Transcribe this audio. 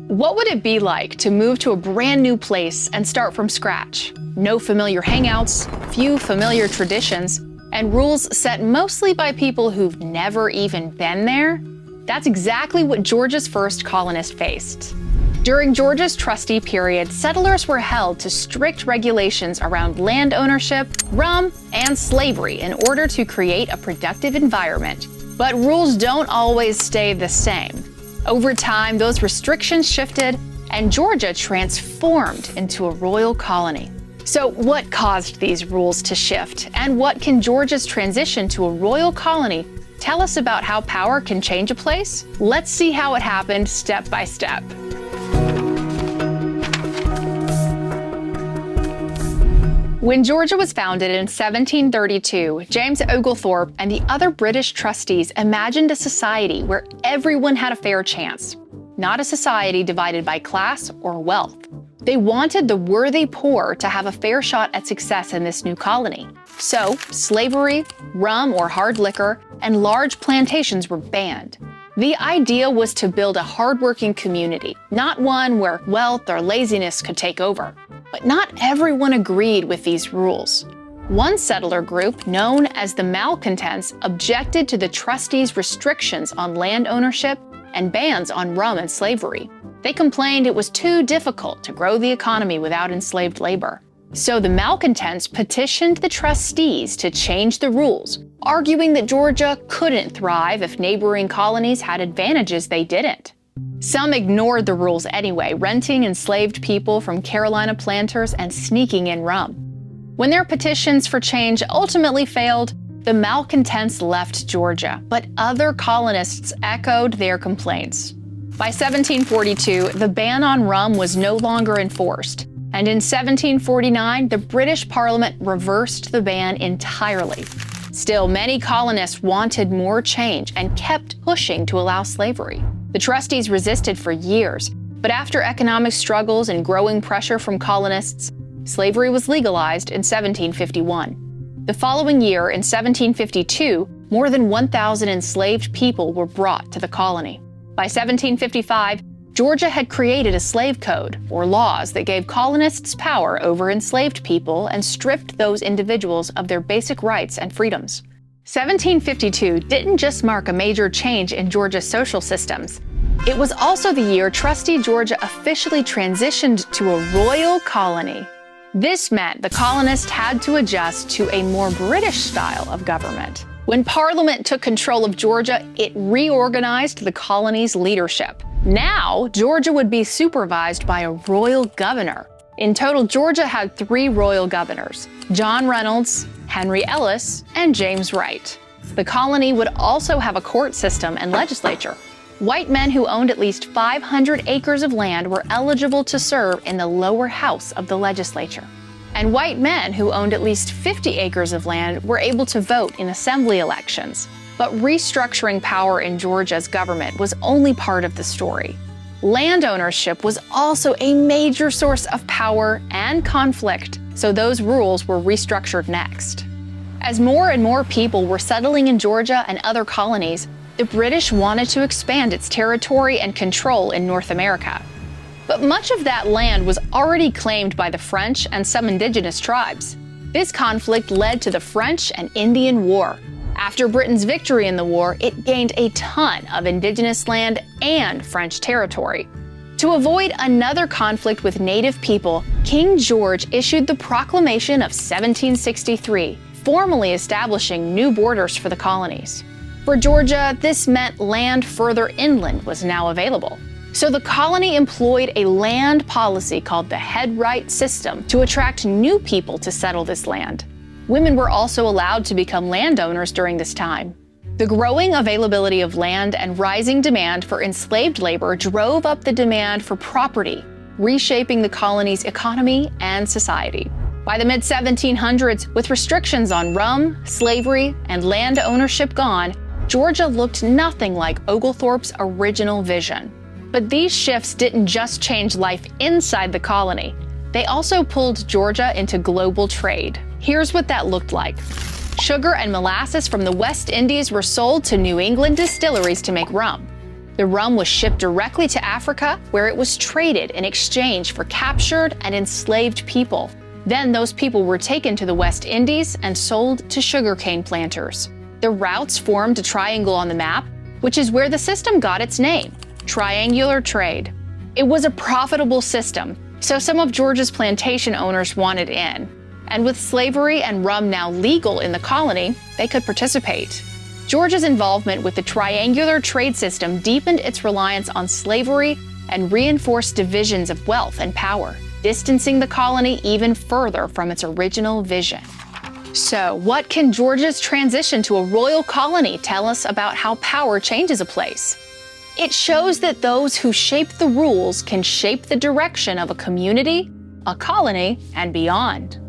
What would it be like to move to a brand new place and start from scratch? No familiar hangouts, few familiar traditions, and rules set mostly by people who've never even been there? That's exactly what Georgia's first colonists faced. During Georgia's trustee period, settlers were held to strict regulations around land ownership, rum, and slavery in order to create a productive environment. But rules don't always stay the same. Over time, those restrictions shifted, and Georgia transformed into a royal colony. So what caused these rules to shift, and what can Georgia's transition to a royal colony tell us about how power can change a place? Let's see how it happened step by step. When Georgia was founded in 1732, James Oglethorpe and the other British trustees imagined a society where everyone had a fair chance, not a society divided by class or wealth. They wanted the worthy poor to have a fair shot at success in this new colony. So, slavery, rum or hard liquor, and large plantations were banned. The idea was to build a hardworking community, not one where wealth or laziness could take over. But not everyone agreed with these rules. One settler group, known as the Malcontents, objected to the trustees' restrictions on land ownership and bans on rum and slavery. They complained it was too difficult to grow the economy without enslaved labor. So the Malcontents petitioned the trustees to change the rules, arguing that Georgia couldn't thrive if neighboring colonies had advantages they didn't. Some ignored the rules anyway, renting enslaved people from Carolina planters and sneaking in rum. When their petitions for change ultimately failed, the Malcontents left Georgia, but other colonists echoed their complaints. By 1742, the ban on rum was no longer enforced, and in 1749, the British Parliament reversed the ban entirely. Still, many colonists wanted more change and kept pushing to allow slavery. The trustees resisted for years, but after economic struggles and growing pressure from colonists, slavery was legalized in 1751. The following year, in 1752, more than 1,000 enslaved people were brought to the colony. By 1755, Georgia had created a slave code, or laws that gave colonists power over enslaved people and stripped those individuals of their basic rights and freedoms. 1752 didn't just mark a major change in Georgia's social systems. It was also the year Trustee Georgia officially transitioned to a royal colony. This meant the colonists had to adjust to a more British style of government. When Parliament took control of Georgia, it reorganized the colony's leadership. Now, Georgia would be supervised by a royal governor. In total, Georgia had 3 royal governors: John Reynolds, Henry Ellis, and James Wright. The colony would also have a court system and legislature. White men who owned at least 500 acres of land were eligible to serve in the lower house of the legislature. And white men who owned at least 50 acres of land were able to vote in assembly elections. But restructuring power in Georgia's government was only part of the story. Land ownership was also a major source of power and conflict, so those rules were restructured next. As more and more people were settling in Georgia and other colonies, the British wanted to expand its territory and control in North America. But much of that land was already claimed by the French and some indigenous tribes. This conflict led to the French and Indian War. After Britain's victory in the war, it gained a ton of indigenous land and French territory. To avoid another conflict with native people, King George issued the Proclamation of 1763, formally establishing new borders for the colonies. For Georgia, this meant land further inland was now available. So the colony employed a land policy called the head-right system to attract new people to settle this land. Women were also allowed to become landowners during this time. The growing availability of land and rising demand for enslaved labor drove up the demand for property, reshaping the colony's economy and society. By the mid-1700s, with restrictions on rum, slavery, and land ownership gone, Georgia looked nothing like Oglethorpe's original vision. But these shifts didn't just change life inside the colony. They also pulled Georgia into global trade. Here's what that looked like. Sugar and molasses from the West Indies were sold to New England distilleries to make rum. The rum was shipped directly to Africa, where it was traded in exchange for captured and enslaved people. Then those people were taken to the West Indies and sold to sugarcane planters. The routes formed a triangle on the map, which is where the system got its name, triangular trade. It was a profitable system, so some of Georgia's plantation owners wanted in. And with slavery and rum now legal in the colony, they could participate. Georgia's involvement with the triangular trade system deepened its reliance on slavery and reinforced divisions of wealth and power, distancing the colony even further from its original vision. So, what can Georgia's transition to a royal colony tell us about how power changes a place? It shows that those who shape the rules can shape the direction of a community, a colony, and beyond.